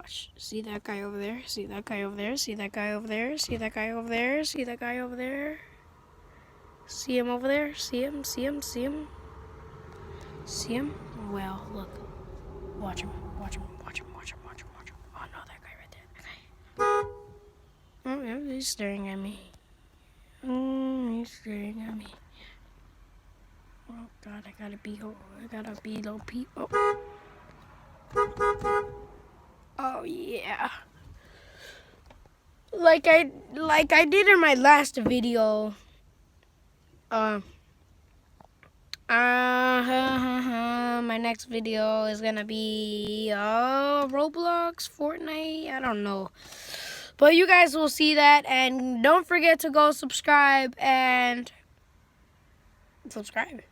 Watch. See that guy over there? See that guy over there? See that guy over there? See that guy over there? See that guy over there? See him over there? See him? See him? See him? See him? Well, look. Watch him. Watch him. Watch him. Watch him. Watch him. Watch him. Oh no, that guy right there. That guy. Oh yeah, he's staring at me. He's staring at me. Oh God, I gotta be low P. Oh yeah. Like I did in my last video. My next video is gonna be Roblox, Fortnite, I don't know. But you guys will see that, and don't forget to go subscribe and subscribe.